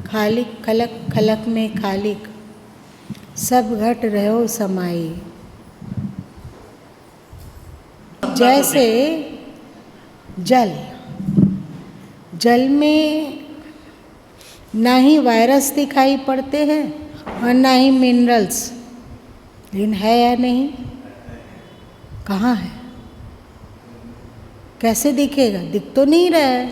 खालिक खलक खलक में खालिक, सब घट रहो समाई। जैसे जल, जल में ना ही वायरस दिखाई पड़ते हैं और ना ही मिनरल्स, लेकिन है या नहीं? कहाँ है? कैसे दिखेगा? दिख तो नहीं रहा है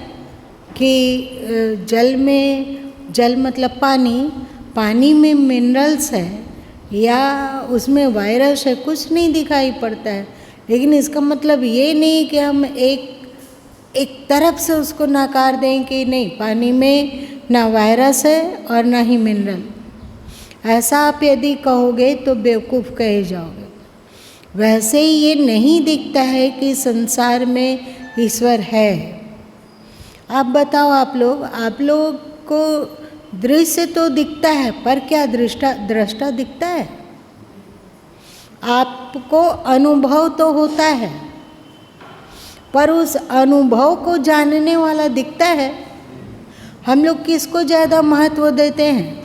कि जल में, जल मतलब पानी, पानी में मिनरल्स है या उसमें वायरस है, कुछ नहीं दिखाई पड़ता है। लेकिन इसका मतलब ये नहीं कि हम एक तरफ से उसको नकार दें कि नहीं, पानी में ना वायरस है और ना ही मिनरल। ऐसा आप यदि कहोगे तो बेवकूफ़ कहे जाओगे। वैसे ही ये नहीं दिखता है कि संसार में ईश्वर है। आप बताओ, आप लोग को दृश्य तो दिखता है, पर क्या दृष्टा दिखता है? आपको अनुभव तो होता है, पर उस अनुभव को जानने वाला दिखता है? हम लोग किसको ज़्यादा महत्व देते हैं,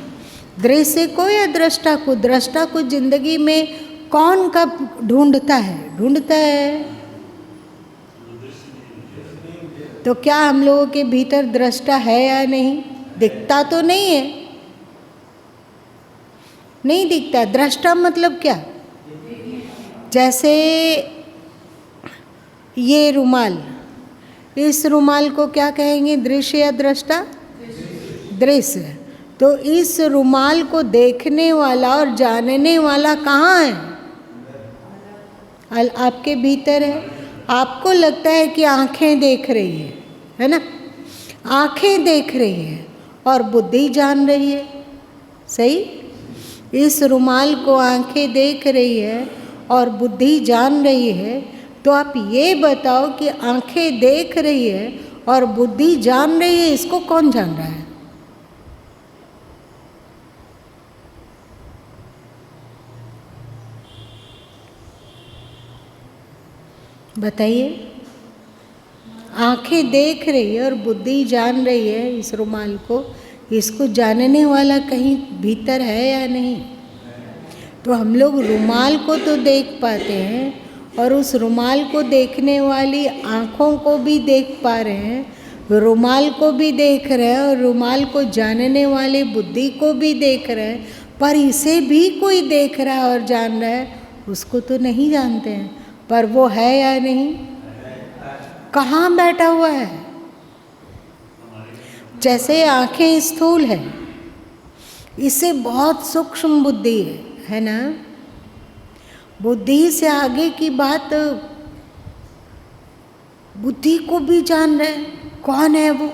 दृश्य को या दृष्टा को? दृष्टा को जिंदगी में कौन कब ढूंढता है? तो क्या हम लोगों के भीतर दृष्टा है या नहीं? दिखता तो नहीं है, नहीं दिखता। दृष्टा मतलब क्या? जैसे ये रुमाल, इस रुमाल को क्या कहेंगे, दृश्य या दृष्टा? दृश्य। तो इस रुमाल को देखने वाला और जानने वाला कहाँ है? आपके भीतर है। आपको लगता है कि आँखें देख रही है ना? आँखें देख रही है और बुद्धि जान रही है, सही? इस रुमाल को आँखें देख रही है और बुद्धि जान रही है। तो आप ये बताओ कि आँखें देख रही है और बुद्धि जान रही है, इसको कौन जान रहा है? बताइए। आँखें देख रही है और बुद्धि जान रही है इस रुमाल को, इसको जानने वाला कहीं भीतर है या नहीं? तो हम लोग रुमाल को तो देख पाते हैं और उस रुमाल को देखने वाली आँखों को भी देख पा रहे हैं, रुमाल को भी देख रहे हैं और रुमाल को जानने वाली बुद्धि को भी देख रहे हैं, पर इसे भी कोई देख रहा है और जान रहा है, उसको तो नहीं जानते हैं। पर वो है या नहीं? कहाँ बैठा हुआ है? जैसे आँखें स्थूल है, इससे बहुत सूक्ष्म बुद्धि है ना? बुद्धि से आगे की बात बुद्धि को भी जान रहे। कौन है वो?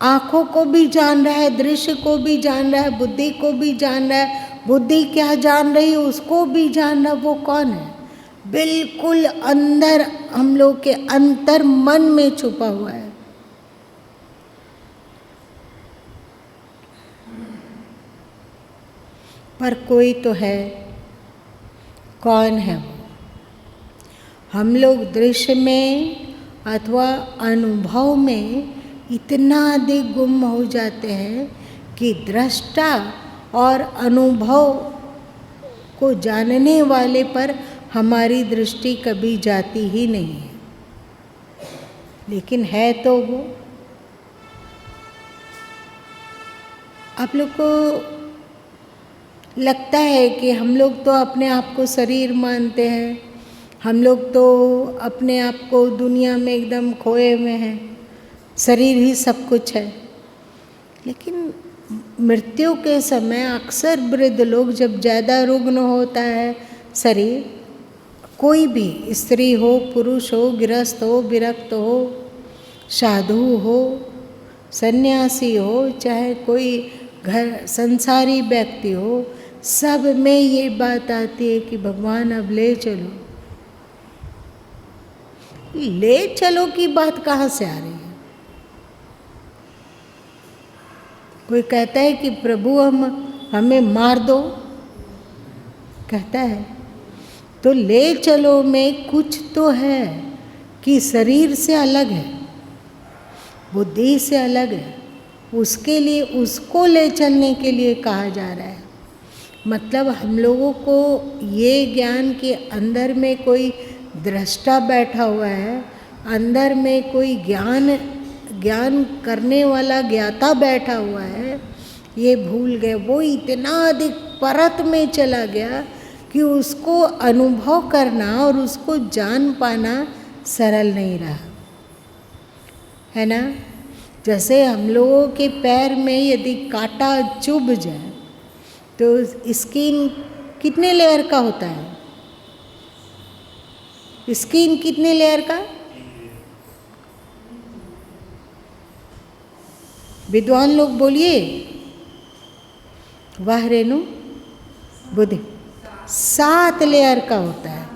आँखों को भी जान रहा है, दृश्य को भी जान रहा है, बुद्धि को भी जान रहा है। बुद्धि क्या जान रही है उसको भी जान रहा। वो कौन है? बिल्कुल अंदर, हम लोग के अंतर मन में छुपा हुआ है। पर कोई तो है। कौन है वो? हम लोग दृश्य में अथवा अनुभव में इतना अधिक गुम हो जाते हैं कि दृष्टा और अनुभव को जानने वाले पर हमारी दृष्टि कभी जाती ही नहीं है। लेकिन है तो वो। आप लोग को लगता है कि हम लोग तो अपने आप को शरीर मानते हैं, हम लोग तो अपने आप को दुनिया में एकदम खोए हुए हैं, शरीर ही सब कुछ है। लेकिन मृत्यु के समय अक्सर वृद्ध लोग, जब ज़्यादा रुग्ण होता है शरीर, कोई भी स्त्री हो, पुरुष हो, गृहस्थ हो, विरक्त हो, साधु हो, सन्यासी हो, चाहे कोई घर संसारी व्यक्ति हो, सब में ये बात आती है कि भगवान अब ले चलो। ले चलो की बात कहाँ से आ रही है? कोई कहता है कि प्रभु हमें मार दो, कहता है, तो ले चलो में कुछ तो है कि शरीर से अलग है। बुद्धि से अलग है, उसके लिए उसको ले चलने के लिए कहा जा रहा है। मतलब हम लोगों को ये ज्ञान के अंदर में कोई दृष्टा बैठा हुआ है, अंदर में कोई ज्ञान करने वाला ज्ञाता बैठा हुआ है, ये भूल गए। वो इतना अधिक परत में चला गया कि उसको अनुभव करना और उसको जान पाना सरल नहीं रहा, है ना। जैसे हम लोगों के पैर में यदि कांटा चुभ जाए तो स्किन कितने लेयर का होता है? स्किन कितने लेयर का? विद्वान लोग बोलिए। वाह रेणु, बुद्धि 7 लेयर का होता है।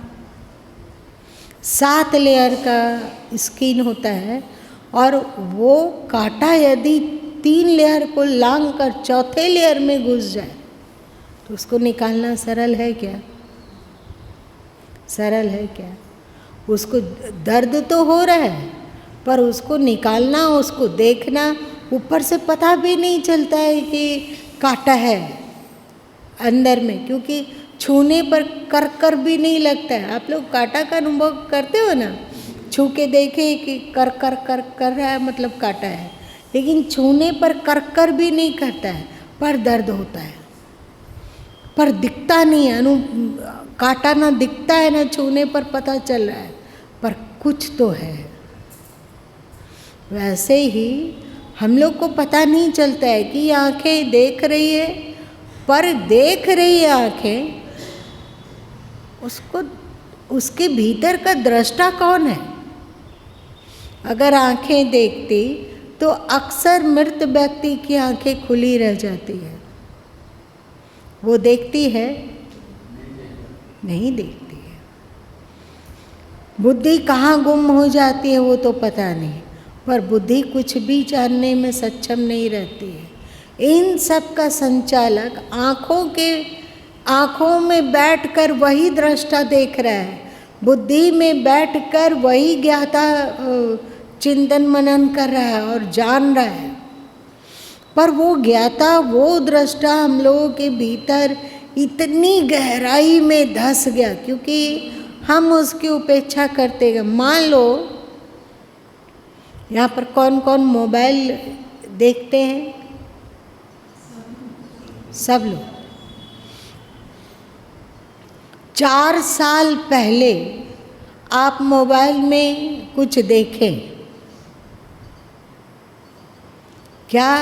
7 लेयर का स्किन होता है। और वो कांटा यदि 3 लेयर को लांग कर 4थे लेयर में घुस जाए तो उसको निकालना सरल है क्या? सरल है क्या? उसको दर्द तो हो रहा है, पर उसको निकालना, उसको देखना, ऊपर से पता भी नहीं चलता है कि कांटा है अंदर में, क्योंकि छूने पर कर भी नहीं लगता है। आप लोग कांटा का अनुभव करते हो ना, छू के देखे कि कर रहा है, मतलब कांटा है, लेकिन छूने पर कर भी नहीं करता है, पर दर्द होता है, पर दिखता नहीं है। कांटा ना दिखता है, ना छूने पर पता चल रहा है, पर कुछ तो है। वैसे ही हम लोग को पता नहीं चलता है कि आंखें देख रही है, पर देख रही है आंखें, उसको उसके भीतर का दृष्टा कौन है? अगर आंखें देखती तो अक्सर मृत व्यक्ति की आंखें खुली रह जाती है। वो देखती है? नहीं देखती है। बुद्धि कहाँ गुम हो जाती है वो तो पता नहीं, पर बुद्धि कुछ भी जानने में सक्षम नहीं रहती है। इन सब का संचालक आँखों में बैठकर वही दृष्टा देख रहा है, बुद्धि में बैठकर वही ज्ञाता चिंतन मनन कर रहा है और जान रहा है। पर वो ज्ञाता, वो दृष्टा हम लोगों के भीतर इतनी गहराई में धंस गया, क्योंकि हम उसकी उपेक्षा करते गए। मान लो यहाँ पर कौन कौन मोबाइल देखते हैं? सब लोग। 4 साल पहले आप मोबाइल में कुछ देखें, क्या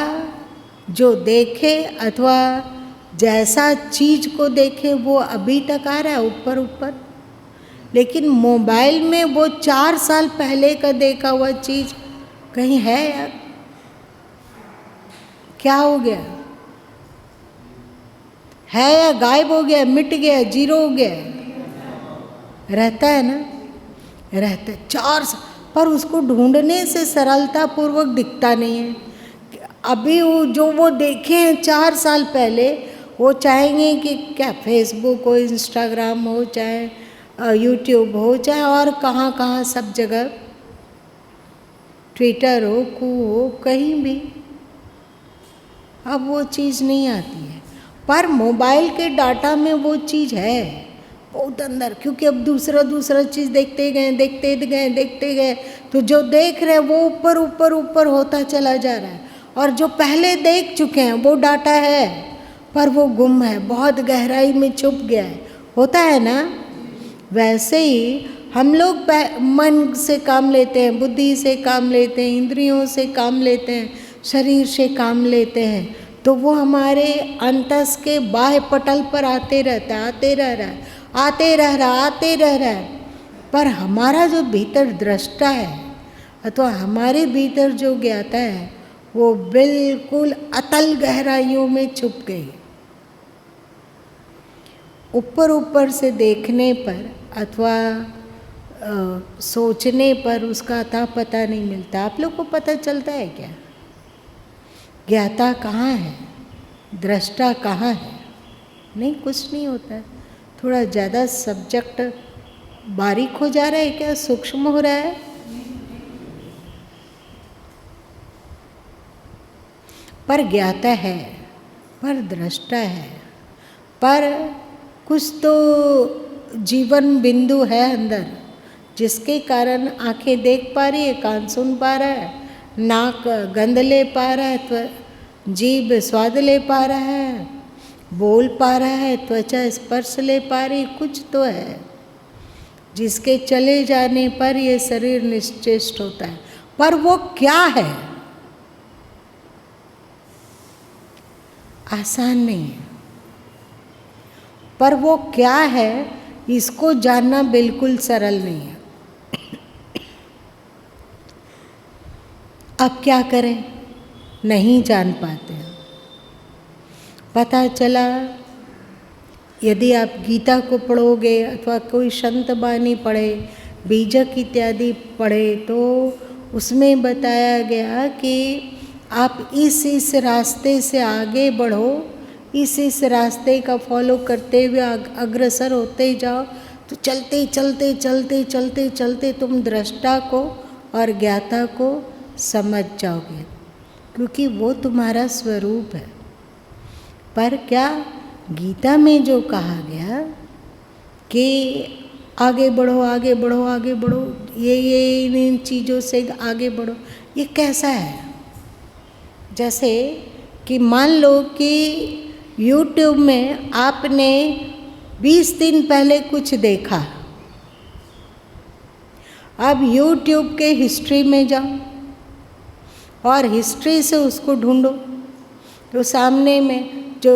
जो देखे अथवा जैसा चीज को देखे वो अभी तक आ रहा है ऊपर ऊपर? लेकिन मोबाइल में वो 4 साल पहले का देखा हुआ चीज कहीं है यार? क्या हो गया? है या गायब हो गया, मिट गया, जीरो हो गया? रहता है ना, रहता है 4 साल, पर उसको ढूंढने से सरलता पूर्वक दिखता नहीं है। अभी वो देखे हैं 4 साल पहले, वो चाहेंगे कि क्या फेसबुक हो, इंस्टाग्राम हो, चाहे यूट्यूब हो, चाहे और कहाँ कहाँ सब जगह, ट्विटर हो, हो, कहीं भी अब वो चीज़ नहीं आती है। पर मोबाइल के डाटा में वो चीज़ है बहुत अंदर, क्योंकि अब दूसरा चीज़ देखते गए तो जो देख रहे हैं वो ऊपर ऊपर ऊपर होता चला जा रहा है, और जो पहले देख चुके हैं वो डाटा है, पर वो गुम है, बहुत गहराई में छुप गया है। होता है ना? वैसे ही हम लोग मन से काम लेते हैं, बुद्धि से काम लेते हैं, इंद्रियों से काम लेते हैं, शरीर से काम लेते हैं, तो वो हमारे अंतस के बाह्य पटल पर आते रह रहा है। पर हमारा जो भीतर दृष्टा है अथवा हमारे भीतर जो ज्ञाता है वो बिल्कुल अतल गहराइयों में छुप गई। ऊपर से देखने पर अथवा सोचने पर उसका अता पता नहीं मिलता। आप लोग को पता चलता है क्या ज्ञाता कहाँ है, दृष्टा कहाँ है? नहीं, कुछ नहीं होता है। थोड़ा ज़्यादा सब्जेक्ट बारीक हो जा रहा है क्या, सूक्ष्म हो रहा है? पर ज्ञाता है, पर दृष्टा है, पर कुछ तो जीवन बिंदु है अंदर जिसके कारण आंखें देख पा रही है, कान सुन पा रहा है, नाक गंध ले पा रहा है, जीभ स्वाद ले पा रहा है, बोल पा रहा है, त्वचा स्पर्श ले पा रही, कुछ तो है जिसके चले जाने पर ये शरीर निश्चेष्ट होता है। पर वो क्या है? आसान नहीं है। पर वो क्या है इसको जानना बिल्कुल सरल नहीं है। अब क्या करें? नहीं जान पाते। पता चला यदि आप गीता को पढ़ोगे अथवा कोई संत बानी पढ़े, बीजक इत्यादि पढ़े, तो उसमें बताया गया कि आप इस रास्ते से आगे बढ़ो, इस रास्ते का फॉलो करते हुए अग्रसर होते जाओ, तो चलते चलते चलते चलते चलते तुम दृष्टा को और ज्ञाता को समझ जाओगे, क्योंकि वो तुम्हारा स्वरूप है। पर क्या गीता में जो कहा गया कि आगे बढ़ो आगे बढ़ो आगे बढ़ो, ये इन चीज़ों से आगे बढ़ो, ये कैसा है? जैसे कि मान लो कि YouTube में आपने 20 दिन पहले कुछ देखा, अब YouTube के हिस्ट्री में जाओ और हिस्ट्री से उसको ढूंढो, तो सामने में जो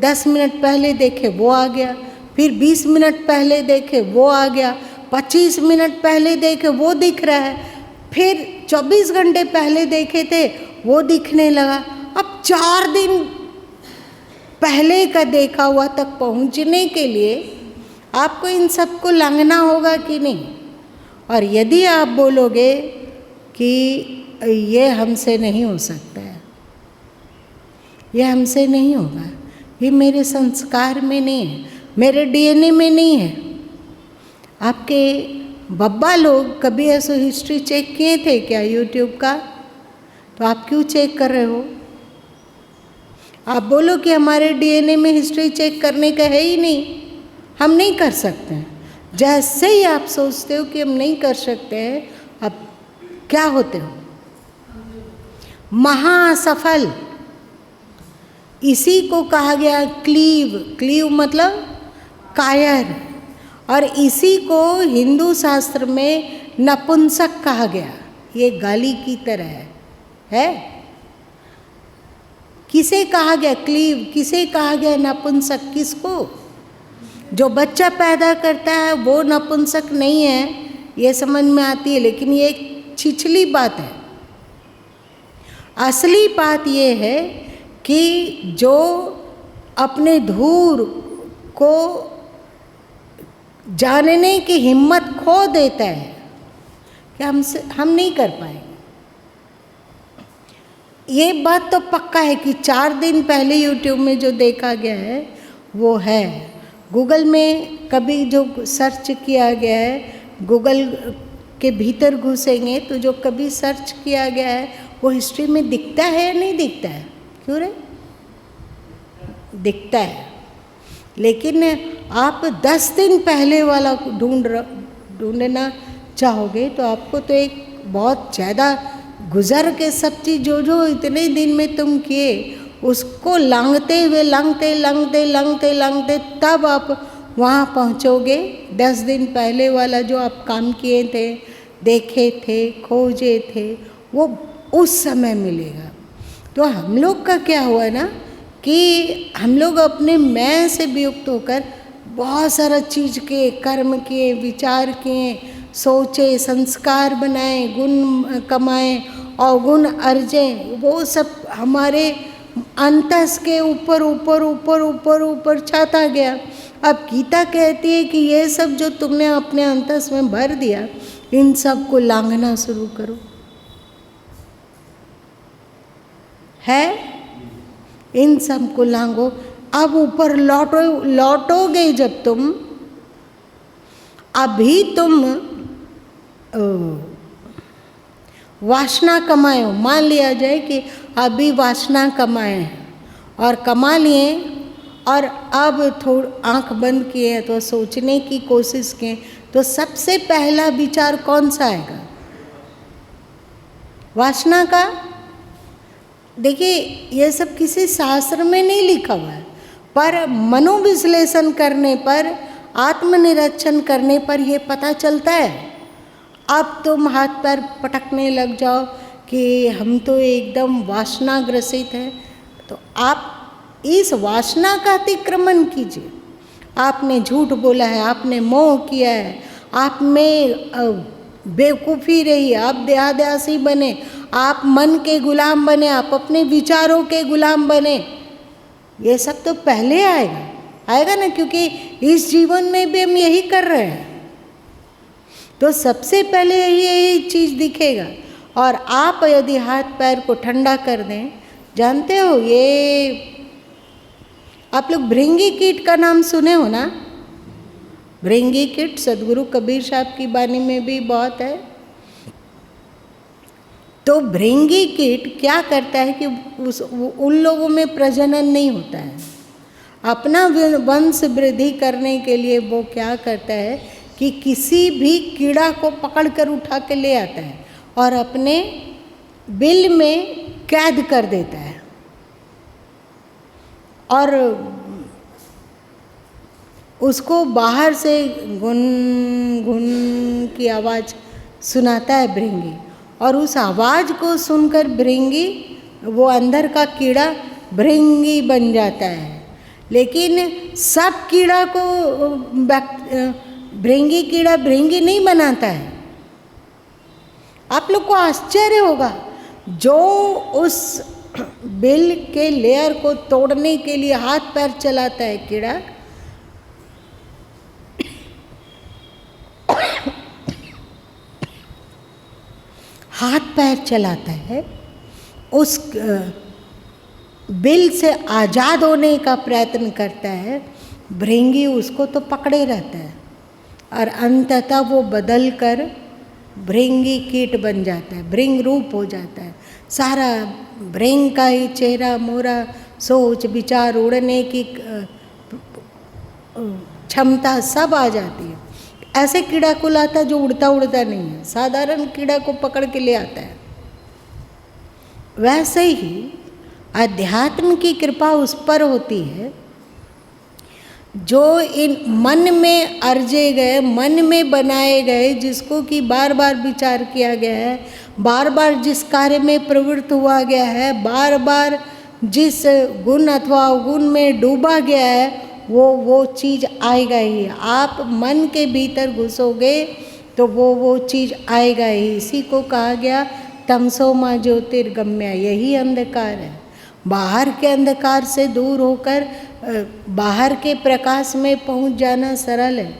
10 मिनट पहले देखे वो आ गया, फिर 20 मिनट पहले देखे वो आ गया, 25 मिनट पहले देखे वो दिख रहा है, फिर 24 घंटे पहले देखे थे वो दिखने लगा। अब 4 दिन पहले का देखा हुआ तक पहुंचने के लिए आपको इन सबको लांघना होगा कि नहीं? और यदि आप बोलोगे कि ये हमसे नहीं हो सकता है, ये हमसे नहीं होगा, ये मेरे संस्कार में नहीं है, मेरे DNA में नहीं है। आपके बब्बा लोग कभी ऐसे हिस्ट्री चेक किए थे क्या YouTube का? तो आप क्यों चेक कर रहे हो? आप बोलो कि हमारे DNA में हिस्ट्री चेक करने का है ही नहीं, हम नहीं कर सकते हैं। जैसे ही आप सोचते हो कि हम नहीं कर सकते हैं, अब क्या होते हो? महासफल। इसी को कहा गया क्लीव। क्लीव मतलब कायर, और इसी को हिंदू शास्त्र में नपुंसक कहा गया। ये गाली की तरह है। किसे कहा गया क्लीव? किसे कहा गया नपुंसक? किसको? जो बच्चा पैदा करता है वो नपुंसक नहीं है, ये समझ में आती है, लेकिन ये एक छिछली बात है। असली बात ये है कि जो अपने धूर को जानने की हिम्मत खो देता है कि हम नहीं कर पाएंगे। ये बात तो पक्का है कि 4 दिन पहले YouTube में जो देखा गया है वो है। गूगल में कभी जो सर्च किया गया है, गूगल के भीतर घुसेंगे तो जो कभी सर्च किया गया है वो हिस्ट्री में दिखता है या नहीं दिखता है? क्यों रे? दिखता है। लेकिन आप 10 दिन पहले वाला ढूंढना चाहोगे तो आपको तो एक बहुत ज़्यादा गुजर के सब चीज़ जो इतने दिन में तुम किए उसको लांघते हुए लांघते तब आप वहाँ पहुँचोगे। 10 दिन पहले वाला जो आप काम किए थे, देखे थे, खोजे थे, वो उस समय मिलेगा। तो हम लोग का क्या हुआ ना कि हम लोग अपने मैं से वियुक्त होकर बहुत सारा चीज़ के कर्म किए, विचार किए, सोचे, संस्कार बनाए, गुण कमाए, अवगुण अर्जे, वो सब हमारे अंतस के ऊपर छाता गया। अब गीता कहती है कि ये सब जो तुमने अपने अंतस में भर दिया, इन सब को लांघना शुरू करो। है, इन सब को लांघो। अब ऊपर लौटोगे जब तुम, अभी तुम वासना कमाए हो, मान लिया जाए कि अभी वासना कमाए हैं और कमा लिए और अब थोड़ा आँख बंद किए तो सोचने की कोशिश किए, तो सबसे पहला विचार कौन सा आएगा? वासना का। देखिए ये सब किसी शास्त्र में नहीं लिखा हुआ है, पर मनोविश्लेषण करने पर, आत्मनिरीक्षण करने पर ये पता चलता है। अब तुम हाथ पैर पटकने लग जाओ कि हम तो एकदम वासना ग्रसित है, तो आप इस वासना का अतिक्रमण कीजिए। आपने झूठ बोला है, आपने मोह किया है, आप में बेवकूफ़ी रही, आप देहाद्यासी बने, आप मन के गुलाम बने, आप अपने विचारों के गुलाम बने, ये सब तो पहले आएगा ना, क्योंकि इस जीवन में भी हम यही कर रहे हैं। तो सबसे पहले यही चीज़ दिखेगा। और आप यदि हाथ पैर को ठंडा कर दें, जानते हो ये आप लोग भृंगी कीट का नाम सुने हो ना? भृंगी कीट सदगुरु कबीर साहब की वाणी में भी बहुत है। तो भृंगी कीट क्या करता है कि उन लोगों में प्रजनन नहीं होता है, अपना वंश वृद्धि करने के लिए वो क्या करता है कि किसी भी कीड़ा को पकड़कर उठा के ले आता है और अपने बिल में कैद कर देता है और उसको बाहर से गुन गुन की आवाज़ सुनाता है भृंगी, और उस आवाज़ को सुनकर भृंगी, वो अंदर का कीड़ा भृंगी बन जाता है। लेकिन सब कीड़ा को भृंगी कीड़ा भृंगी नहीं बनाता है। आप लोग को आश्चर्य होगा, जो उस बिल के लेयर को तोड़ने के लिए हाथ पैर चलाता है कीड़ा, हाथ पैर चलाता है, उस बिल से आज़ाद होने का प्रयत्न करता है, भृंगी उसको तो पकड़े रहता है और अंततः वो बदल कर भृंगी कीट बन जाता है, भृंग रूप हो जाता है। सारा भृंग का ही चेहरा मोरा, सोच विचार, उड़ने की क्षमता सब आ जाती है। ऐसे कीड़ा को लाता है जो उड़ता उड़ता नहीं है, साधारण कीड़ा को पकड़ के ले आता है। वैसे ही अध्यात्म की कृपा उस पर होती है जो इन मन में अर्जे गए, मन में बनाए गए, जिसको कि बार बार विचार किया गया है, बार बार जिस कार्य में प्रवृत्त हुआ गया है, बार बार जिस गुण अथवा अवगुण में डूबा गया है, वो चीज़ आएगा ही। आप मन के भीतर घुसोगे तो वो चीज़ आएगा ही। इसी को कहा गया तमसो मा ज्योतिर्गम्य, यही अंधकार है। बाहर के अंधकार से दूर होकर बाहर के प्रकाश में पहुंच जाना सरल है,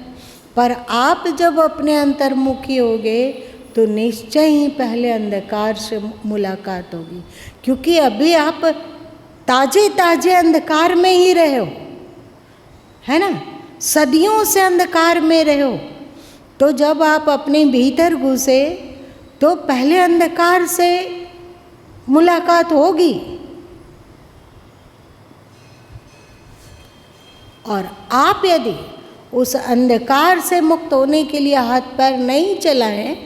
पर आप जब अपने अंतर्मुखी होगे तो निश्चय ही पहले अंधकार से मुलाकात होगी, क्योंकि अभी आप ताजे ताजे अंधकार में ही रहे हो, है ना, सदियों से अंधकार में रहे हो। तो जब आप अपने भीतर घुसे तो पहले अंधकार से मुलाकात होगी। और आप यदि उस अंधकार से मुक्त होने के लिए हाथ पैर नहीं चलाएं,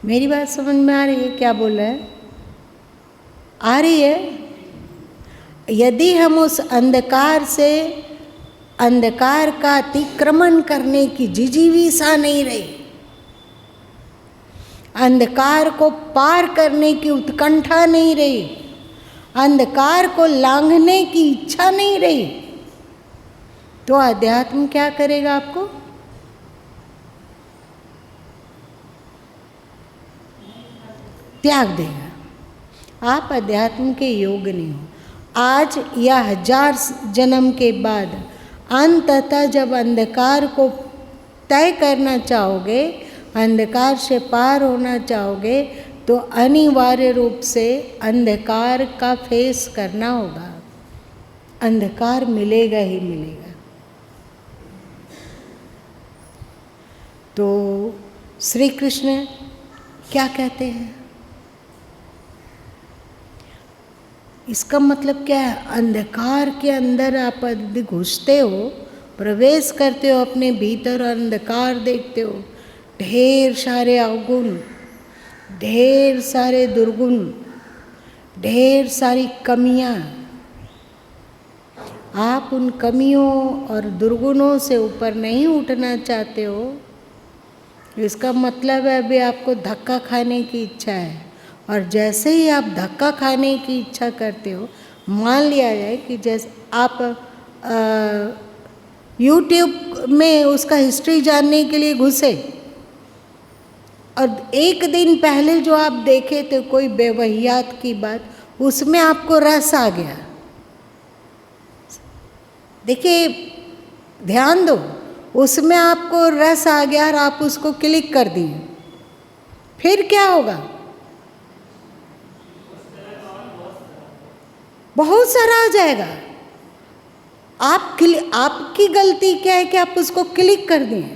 मेरी बात समझ में आ रही है? क्या बोल रहे हैं? आ रही है? यदि हम उस अंधकार से, अंधकार का अतिक्रमण करने की जिजीविषा नहीं रही, अंधकार को पार करने की उत्कंठा नहीं रही, अंधकार को लांघने की इच्छा नहीं रही, तो अध्यात्म क्या करेगा? आपको त्याग देगा। आप अध्यात्म के योग नहीं हो। आज या 1000 जन्म के बाद अंततः जब अंधकार को तय करना चाहोगे, अंधकार से पार होना चाहोगे, तो अनिवार्य रूप से अंधकार का फेस करना होगा। अंधकार मिलेगा ही मिलेगा। तो श्री कृष्ण क्या कहते हैं? इसका मतलब क्या है? अंधकार के अंदर आप यदि घुसते हो, प्रवेश करते हो अपने भीतर और अंधकार देखते हो, ढेर सारे अवगुण, ढेर सारे दुर्गुण, ढेर सारी कमियां, आप उन कमियों और दुर्गुणों से ऊपर नहीं उठना चाहते हो, इसका मतलब है अभी आपको धक्का खाने की इच्छा है। और जैसे ही आप धक्का खाने की इच्छा करते हो, मान लिया जाए कि जैसे आप YouTube में उसका हिस्ट्री जानने के लिए घुसे और एक दिन पहले जो आप देखे थे कोई बेवहियात की बात, उसमें आपको रस आ गया। देखिए, ध्यान दो, उसमें आपको रस आ गया और आप उसको क्लिक कर दिए, फिर क्या होगा? बहुत सारा आ जाएगा। आपकी गलती क्या है कि आप उसको क्लिक कर दिए।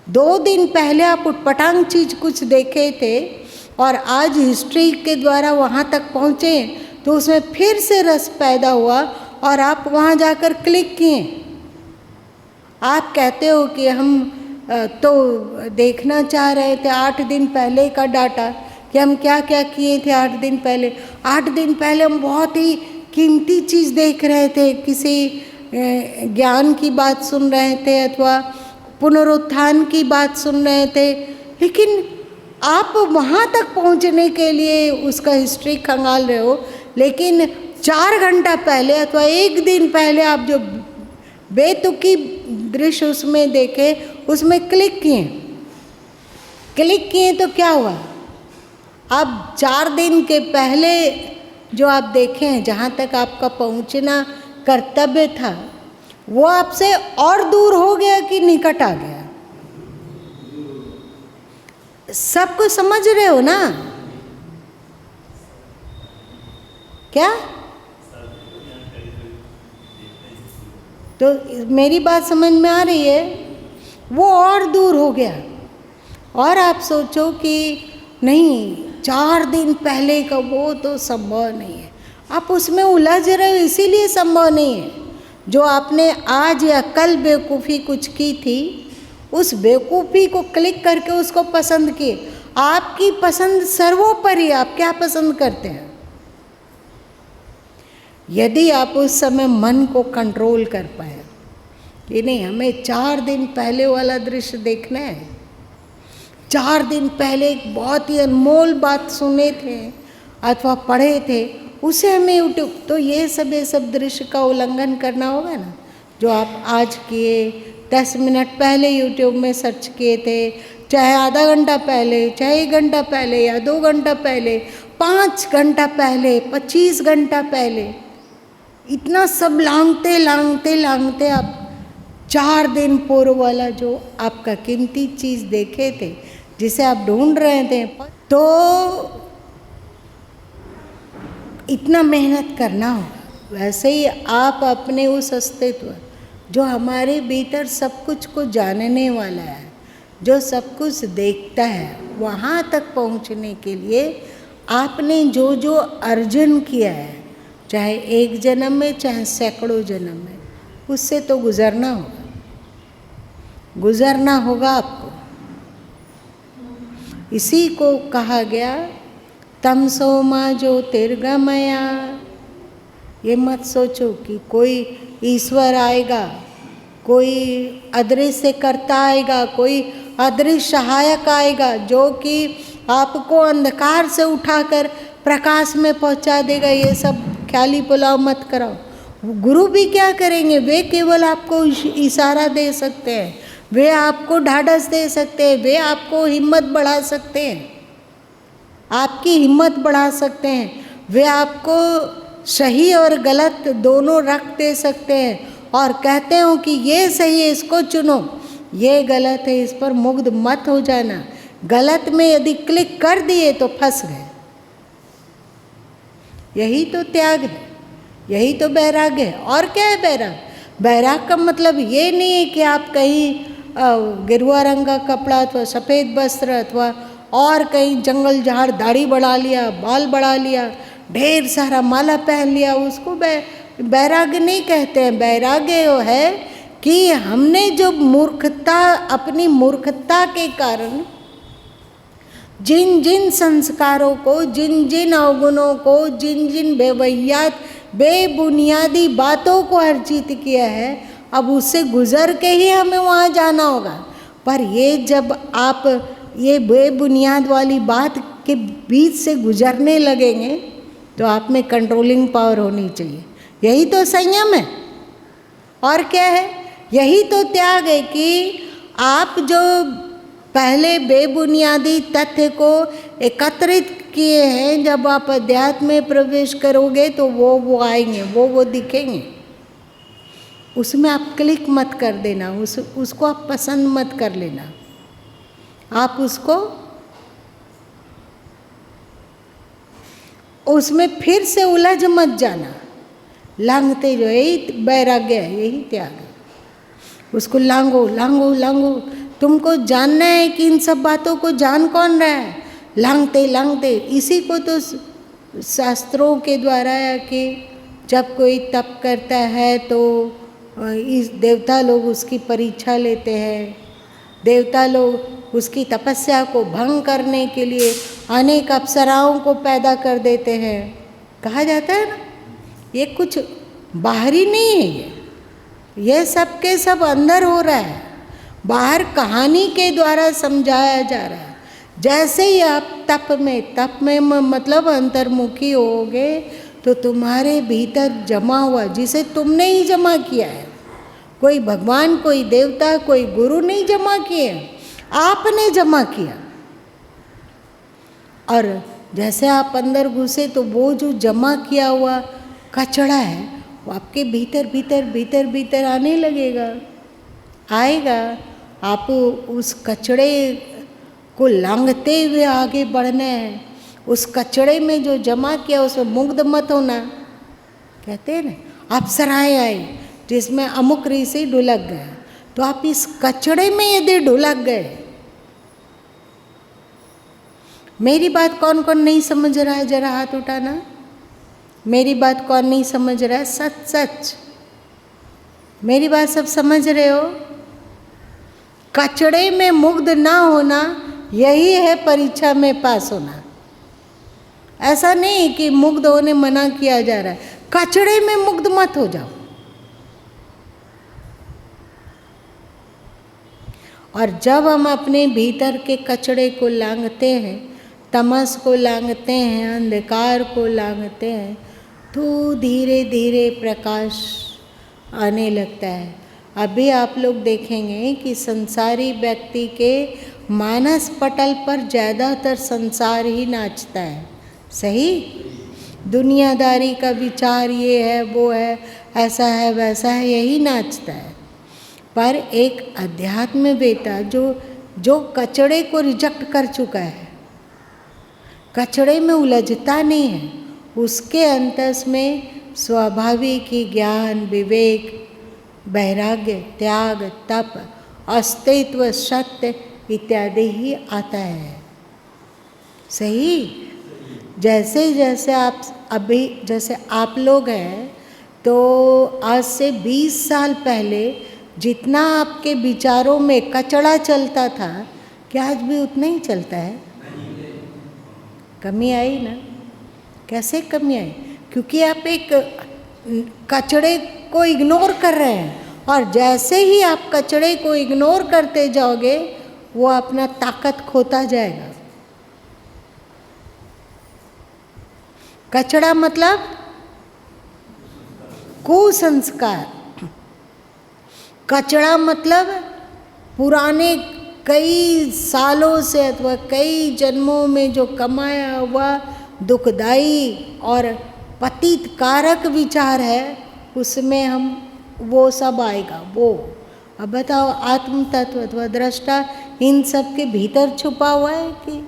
2 दिन पहले आप उटपटांग चीज कुछ देखे थे और आज हिस्ट्री के द्वारा वहाँ तक पहुँचे, तो उसमें फिर से रस पैदा हुआ और आप वहाँ जाकर क्लिक किए। आप कहते हो कि हम तो देखना चाह रहे थे 8 दिन पहले का डाटा कि हम क्या क्या किए थे 8 दिन पहले। 8 दिन पहले हम बहुत ही कीमती चीज़ देख रहे थे, किसी ज्ञान की बात सुन रहे थे अथवा पुनरुत्थान की बात सुन रहे थे, लेकिन आप वहाँ तक पहुँचने के लिए उसका हिस्ट्री खंगाल रहे हो, लेकिन 4 घंटा पहले अथवा 1 दिन पहले आप जो बेतुकी दृश्य उसमें देखे, उसमें क्लिक किए तो क्या हुआ? अब 4 दिन के पहले जो आप देखे हैं, जहाँ तक आपका पहुँचना कर्तव्य था, वो आपसे और दूर हो गया कि निकट आ गया? सबको समझ रहे हो ना? क्या? तो मेरी बात समझ में आ रही है? वो और दूर हो गया। और आप सोचो कि नहीं, 4 दिन पहले का वो तो संभव नहीं है, आप उसमें उलझ रहे हो, इसीलिए संभव नहीं है। जो आपने आज या कल बेवकूफ़ी कुछ की थी, उस बेवकूफ़ी को क्लिक करके उसको पसंद किए। आपकी पसंद सर्वोपरि, आप क्या पसंद करते हैं? यदि आप उस समय मन को कंट्रोल कर पाए कि नहीं, हमें 4 दिन पहले वाला दृश्य देखना है, 4 दिन पहले एक बहुत ही अनमोल बात सुने थे अथवा पढ़े थे, उसे हमें यूट्यूब, तो ये सब दृश्य का उल्लंघन करना होगा ना। जो आप आज किए, 10 मिनट पहले यूट्यूब में सर्च किए थे, चाहे आधा घंटा पहले, चाहे 1 घंटा पहले या 2 घंटा पहले, 5 घंटा पहले, 25 घंटा पहले, इतना सब लांगते आप 4 दिन पूर्व वाला जो आपका कीमती चीज़ देखे थे, जिसे आप ढूंढ रहे थे, तो इतना मेहनत करना होगा। वैसे ही आप अपने उस अस्तित्व जो हमारे भीतर सब कुछ को जानने वाला है, जो सब कुछ देखता है, वहाँ तक पहुँचने के लिए आपने जो जो अर्जन किया है, चाहे 1 जन्म में चाहे सैकड़ों जन्म में, उससे तो गुजरना होगा आपको। इसी को कहा गया तमसो मा ज्योतिर्गमया। ये मत सोचो कि कोई ईश्वर आएगा, कोई अदृश्य कर्ता आएगा, कोई अदृश्य सहायक आएगा जो कि आपको अंधकार से उठाकर प्रकाश में पहुंचा देगा। ये सब ख्याली पुलाव मत कराओ। गुरु भी क्या करेंगे? वे केवल आपको इशारा दे सकते हैं, वे आपको ढाढ़स दे सकते हैं, वे आपको हिम्मत बढ़ा सकते हैं, आपकी हिम्मत बढ़ा सकते हैं, वे आपको सही और गलत दोनों रख दे सकते हैं और कहते हो कि ये सही है, इसको चुनो, ये गलत है, इस पर मुग्ध मत हो जाना। गलत में यदि क्लिक कर दिए तो फंस गए। यही तो त्याग है, यही तो बैराग है। और क्या है बैराग? बैराग का मतलब ये नहीं है कि आप कहीं गेरुआ रंग का कपड़ा अथवा सफ़ेद वस्त्र अथवा और कहीं जंगल झाड़ दाढ़ी बढ़ा लिया, बाल बढ़ा लिया, ढेर सारा माला पहन लिया, उसको वैराग्य नहीं कहते हैं। वैराग्य वो है कि हमने जो मूर्खता, अपनी मूर्खता के कारण जिन जिन संस्कारों को, जिन जिन अवगुणों को, जिन जिन बेवैयात बेबुनियादी बातों को अर्जित किया है, अब उससे गुजर के ही हमें वहाँ जाना होगा। पर ये जब आप ये बेबुनियाद वाली बात के बीच से गुजरने लगेंगे तो आप में कंट्रोलिंग पावर होनी चाहिए। यही तो संयम है और क्या है? यही तो त्याग है कि आप जो पहले बेबुनियादी तथ्य को एकत्रित किए हैं, जब आप अध्यात्म में प्रवेश करोगे तो वो आएंगे, वो दिखेंगे। उसमें आप क्लिक मत कर देना, उसको आप पसंद मत कर लेना, आप उसमें फिर से उलझ मत जाना। लांघते जो, यही वैराग्य है, यही त्याग है। उसको लांघो लांघो लांघो। तुमको जानना है कि इन सब बातों को जान कौन रहा है, लांघते लांघते। इसी को तो शास्त्रों के द्वारा है कि जब कोई तप करता है तो इस देवता लोग उसकी परीक्षा लेते हैं, देवता लोग उसकी तपस्या को भंग करने के लिए अनेक अप्सराओं को पैदा कर देते हैं। कहा जाता है ना, ये कुछ बाहरी नहीं है, ये सब के सब अंदर हो रहा है, बाहर कहानी के द्वारा समझाया जा रहा है। जैसे ही आप तप में मतलब अंतर्मुखी होगे तो तुम्हारे भीतर जमा हुआ, जिसे तुमने ही जमा किया है, कोई भगवान, कोई देवता, कोई गुरु नहीं जमा किए, आपने जमा किया। और जैसे आप अंदर घुसे तो वो जो जमा किया हुआ कचड़ा है वो आपके भीतर भीतर भीतर भीतर आने लगेगा, आएगा। आप उस कचड़े को लांघते हुए आगे बढ़ना है। उस कचड़े में जो जमा किया उसमें मुग्ध मत होना। कहते हैं ना, अप्सराएं आई जिसमें अमुक ऋषि ढुलक गए, तो आप इस कचड़े में यदि ढुलक गए। मेरी बात कौन कौन नहीं समझ रहा है, जरा हाथ उठाना। मेरी बात कौन नहीं समझ रहा है? सच सच मेरी बात सब समझ रहे हो? कचड़े में मुग्ध ना होना, यही है परीक्षा में पास होना। ऐसा नहीं कि मुग्ध होने मना किया जा रहा है, कचड़े में मुग्ध मत हो जाओ। और जब हम अपने भीतर के कचड़े को लांघते हैं, तमस को लांघते हैं, अंधकार को लांघते हैं, तो धीरे धीरे प्रकाश आने लगता है। अभी आप लोग देखेंगे कि संसारी व्यक्ति के मानस पटल पर ज़्यादातर संसार ही नाचता है। सही? दुनियादारी का विचार ये है, वो है, ऐसा है, वैसा है, यही नाचता है। पर एक अध्यात्म वेता जो कचड़े को रिजेक्ट कर चुका है, कचड़े में उलझता नहीं है, उसके अंतस में स्वाभाविक ही ज्ञान, विवेक, वैराग्य, त्याग, तप, अस्तित्व, सत्य इत्यादि ही आता है। सही? जैसे जैसे आप लोग हैं, तो आज से 20 साल पहले जितना आपके विचारों में कचड़ा चलता था, क्या आज भी उतना ही चलता है? कमी आई ना? कैसे कमी आई? क्योंकि आप एक कचड़े को इग्नोर कर रहे हैं, और जैसे ही आप कचड़े को इग्नोर करते जाओगे वो अपना ताकत खोता जाएगा। कचड़ा मतलब कुसंस्कार, कचड़ा मतलब पुराने कई सालों से अथवा कई जन्मों में जो कमाया हुआ दुखदाई और पतित कारक विचार है, उसमें हम वो सब आएगा। वो अब बताओ, आत्म तत्व अथवा दृष्टा इन सब के भीतर छुपा हुआ है कि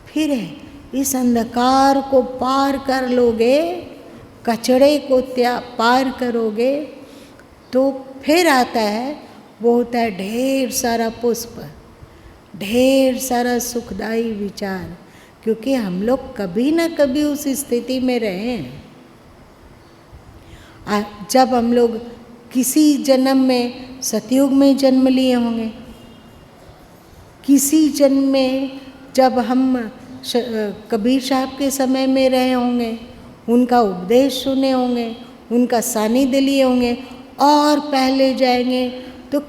फिर है? इस अंधकार को पार कर लोगे, कचड़े को पार करोगे, तो फिर आता है, वो होता है ढेर सारा पुष्प, ढेर सारा सुखदायी विचार, क्योंकि हम लोग कभी ना कभी उस स्थिति में रहे हैं। जब हम लोग किसी जन्म में सतयुग में जन्म लिए होंगे, किसी जन्म में जब हम कबीर साहब के समय में रहे होंगे, उनका उपदेश सुने होंगे, उनका सानिध्य लिए होंगे, और पहले जाएंगे तो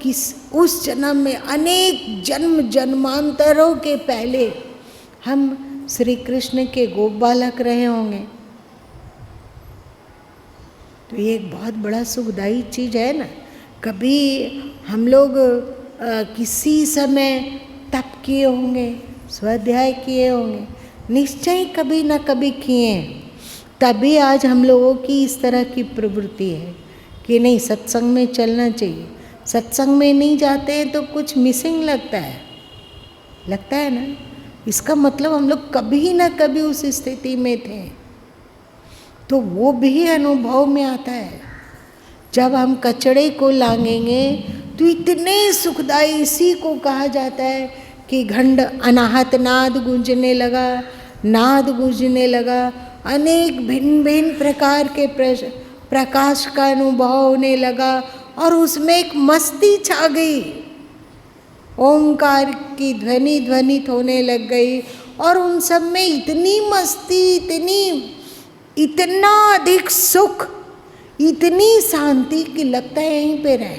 उस जन्म में अनेक जन्म जन्मांतरों के पहले हम श्री कृष्ण के गोप बालक रहे होंगे। तो ये एक बहुत बड़ा सुखदायी चीज़ है ना। कभी हम लोग किसी समय तप किए होंगे, स्वाध्याय किए होंगे, निश्चय कभी ना कभी किए हैं, तभी आज हम लोगों की इस तरह की प्रवृत्ति है कि नहीं, सत्संग में चलना चाहिए। सत्संग में नहीं जाते हैं तो कुछ मिसिंग लगता है ना। इसका मतलब हम लोग कभी ना कभी उस स्थिति में थे, तो वो भी अनुभव में आता है। जब हम कचड़े को लांघेंगे तो इतने सुखदायी, इसी को कहा जाता है कि घंट अनाहत नाद गूंजने लगा, नाद गूंजने लगा, अनेक भिन्न भिन्न प्रकार के प्रकाश का अनुभव होने लगा, और उसमें एक मस्ती छा गई। ओंकार की ध्वनि ध्वनित होने लग गई, और उन सब में इतनी मस्ती, इतना अधिक सुख, इतनी शांति कि लगता है यहीं पे रहे,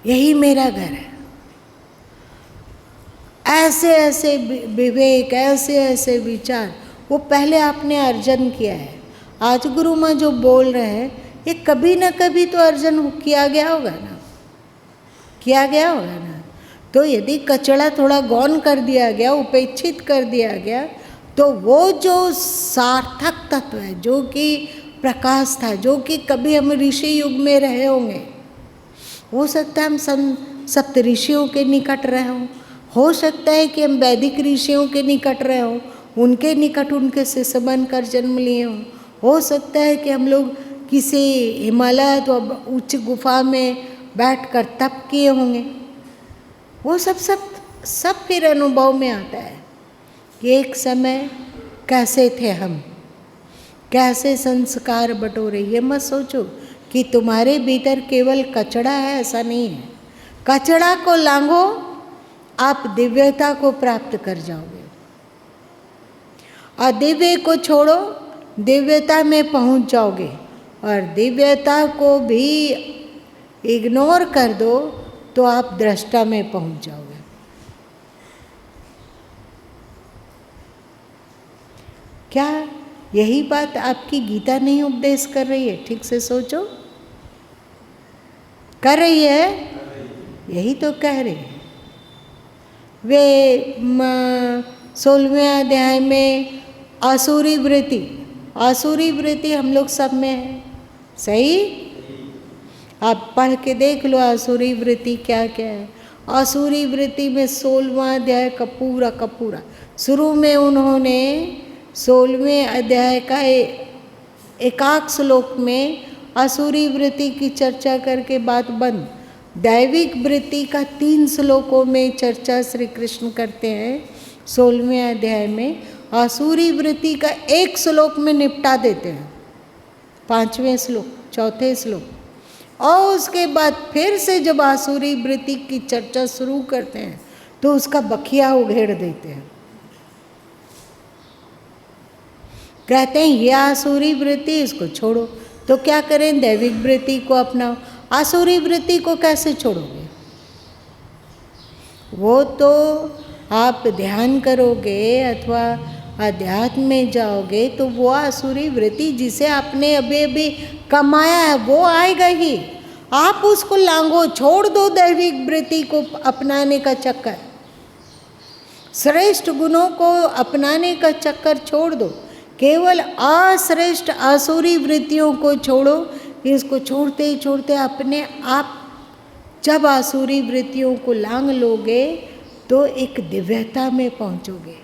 यही मेरा घर है। ऐसे ऐसे विवेक, ऐसे ऐसे विचार वो पहले आपने अर्जन किया है। आज गुरु माँ जो बोल रहे हैं, ये कभी ना कभी तो अर्जन किया गया होगा ना। तो यदि कचड़ा थोड़ा गौण कर दिया गया, उपेक्षित कर दिया गया, तो वो जो सार्थक तत्व है, जो कि प्रकाश था, जो कि कभी हम ऋषि युग में रहे होंगे, हो सकता है हम सप्त ऋषियों के निकट रहे हो सकता है कि हम वैदिक ऋषियों के निकट रहे हों, उनके निकट उनके शिष्य बनकर जन्म लिए हों, हो सकता है कि हम लोग किसी हिमालय तो उच्च गुफा में बैठकर तप किए होंगे। वो सब फिर अनुभव में आता है कि एक समय कैसे थे हम, कैसे संस्कार बटोरे। ये मत सोचो कि तुम्हारे भीतर केवल कचड़ा है, ऐसा नहीं है। कचड़ा को लांघो, आप दिव्यता को प्राप्त कर जाओगे, और दिव्य को छोड़ो, दिव्यता में पहुंच जाओगे, और दिव्यता को भी इग्नोर कर दो तो आप दृष्टा में पहुंच जाओगे। क्या यही बात आपकी गीता नहीं उपदेश कर रही है? ठीक से सोचो, कर रही है? यही तो कह रही है। वे 16वें अध्याय में आसुरी वृत्ति हम लोग सब में है, सही? आप पढ़ के देख लो आसुरी वृत्ति क्या क्या है। आसुरी वृत्ति में 16वां अध्याय का पूरा शुरू में उन्होंने 16वें अध्याय का एकाक श्लोक में आसुरी वृत्ति की चर्चा करके बात बंद। दैविक वृत्ति का 3 श्लोकों में चर्चा श्री कृष्ण करते हैं 16वें अध्याय में। आसुरी वृत्ति का 1 श्लोक में निपटा देते हैं, 5वें श्लोक, 4थे श्लोक, और उसके बाद फिर से जब आसुरी वृत्ति की चर्चा शुरू करते हैं तो उसका बखिया उघेड़ देते हैं। कहते हैं ये आसुरी वृत्ति, इसको छोड़ो। तो क्या करें? दैविक वृत्ति को अपनाओ। आसुरी वृत्ति को कैसे छोड़ोगे? वो तो आप ध्यान करोगे अथवा अध्यात्म में जाओगे तो वो आसुरी वृत्ति जिसे आपने अभी अभी कमाया है वो आएगा ही। आप उसको लांघो, छोड़ दो दैविक वृत्ति को अपनाने का चक्कर, श्रेष्ठ गुणों को अपनाने का चक्कर छोड़ दो। केवल अश्रेष्ठ आसुरी वृत्तियों को छोड़ो। इसको छोड़ते ही छोड़ते अपने आप जब आसुरी वृत्तियों को लांघ लोगे तो एक दिव्यता में पहुंचोगे।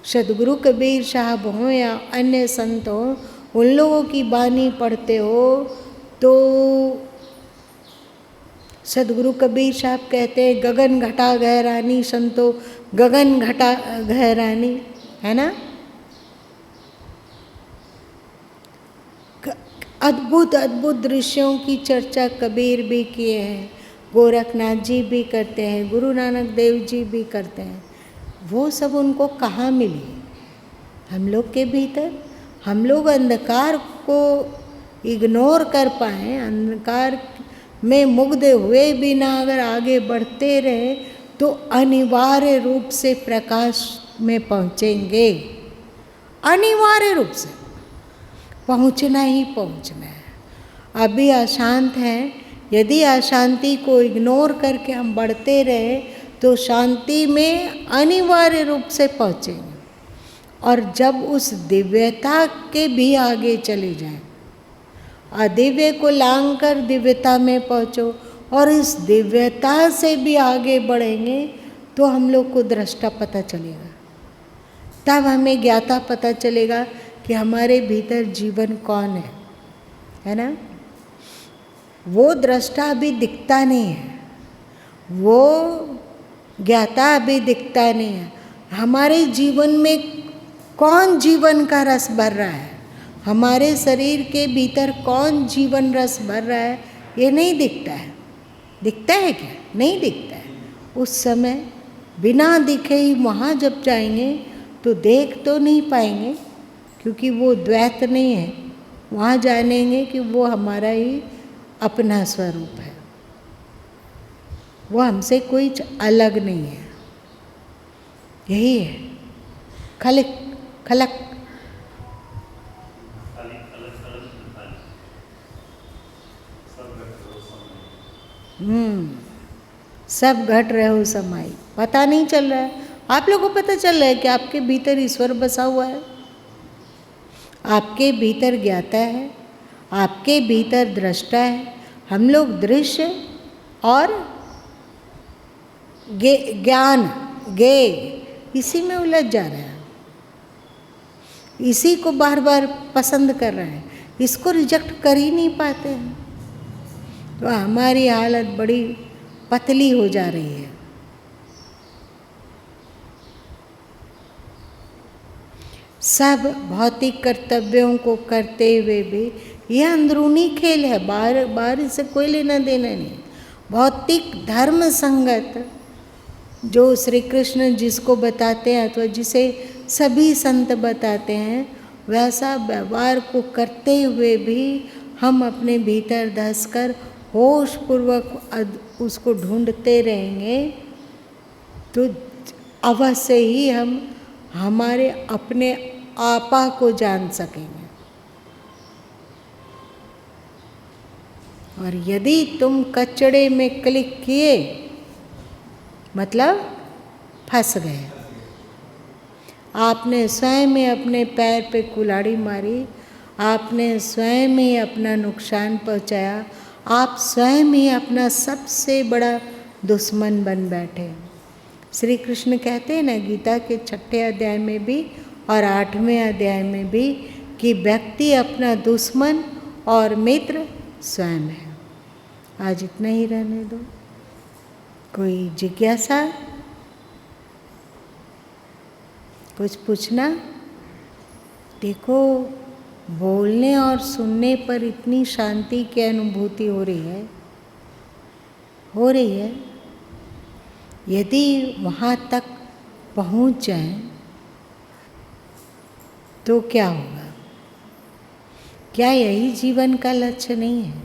सदगुरु कबीर साहब हों या अन्य संत हों, उन लोगों की वाणी पढ़ते हो तो सदगुरु कबीर साहब कहते हैं गगन घटा गहरानी संतो, गगन घटा गहरानी, है ना। अद्भुत अद्भुत दृश्यों की चर्चा कबीर भी किए हैं, गोरखनाथ जी भी करते हैं, गुरु नानक देव जी भी करते हैं। वो सब उनको कहाँ मिली? हम लोग के भीतर। हम लोग अंधकार को इग्नोर कर पाएँ, अंधकार में मुग्ध हुए बिना अगर आगे बढ़ते रहे तो अनिवार्य रूप से प्रकाश में पहुँचेंगे। अनिवार्य रूप से पहुँचना ही पहुँचना है। अभी अशांत हैं, यदि अशांति को इग्नोर करके हम बढ़ते रहे तो शांति में अनिवार्य रूप से पहुँचेंगे। और जब उस दिव्यता के भी आगे चले जाएं, अदिव्य को लांग कर दिव्यता में पहुँचो, और इस दिव्यता से भी आगे बढ़ेंगे तो हम लोग को दृष्टा पता चलेगा। तब हमें ज्ञाता पता चलेगा कि हमारे भीतर जीवन कौन है ना। वो दृष्टा अभी दिखता नहीं है, वो ज्ञाता अभी दिखता नहीं है। हमारे जीवन में कौन जीवन का रस भर रहा है, हमारे शरीर के भीतर कौन जीवन रस भर रहा है, ये नहीं दिखता है। दिखता है क्या? नहीं दिखता है। उस समय बिना दिखे ही वहाँ जब जाएंगे तो देख तो नहीं पाएंगे, क्योंकि वो द्वैत नहीं है। वहाँ जानेंगे कि वो हमारा ही अपना स्वरूप है, वो हमसे कोई अलग नहीं है। यही है खलक खलक। सब घट रहे हो समाई, पता नहीं चल रहा है। आप लोगों को पता चल रहा है कि आपके भीतर ईश्वर बसा हुआ है, आपके भीतर ज्ञाता है, आपके भीतर दृष्टा है। हम लोग दृश्य और ज्ञान इसी में उलझ जा रहे हैं, इसी को बार बार पसंद कर रहे हैं, इसको रिजेक्ट कर ही नहीं पाते हैं। तो हमारी हालत बड़ी पतली हो जा रही है। सब भौतिक कर्तव्यों को करते हुए भी यह अंदरूनी खेल है, बाहर से कोई लेना देना नहीं। भौतिक धर्म संगत जो श्री कृष्ण जिसको बताते हैं अथवा जिसे सभी संत बताते हैं, वैसा व्यवहार को करते हुए भी हम अपने भीतर धंस कर होश पूर्वक उसको ढूंढते रहेंगे तो अवश्य ही हम हमारे अपने आपा को जान सकेंगे। और यदि तुम कचड़े में क्लिक किए मतलब फंस गए, आपने स्वयं ही अपने पैर पे कुल्हाड़ी मारी, आपने स्वयं ही अपना नुकसान पहुंचाया, आप स्वयं ही अपना सबसे बड़ा दुश्मन बन बैठे। श्री कृष्ण कहते हैं ना गीता के 6ठे अध्याय में भी और 8वें अध्याय में भी कि व्यक्ति अपना दुश्मन और मित्र स्वयं है। आज इतना ही रहने दो। कोई जिज्ञासा, कुछ पूछना? देखो, बोलने और सुनने पर इतनी शांति की अनुभूति हो रही है। यदि वहाँ तक पहुँच जाएं तो क्या होगा? क्या यही जीवन का लक्ष्य नहीं है?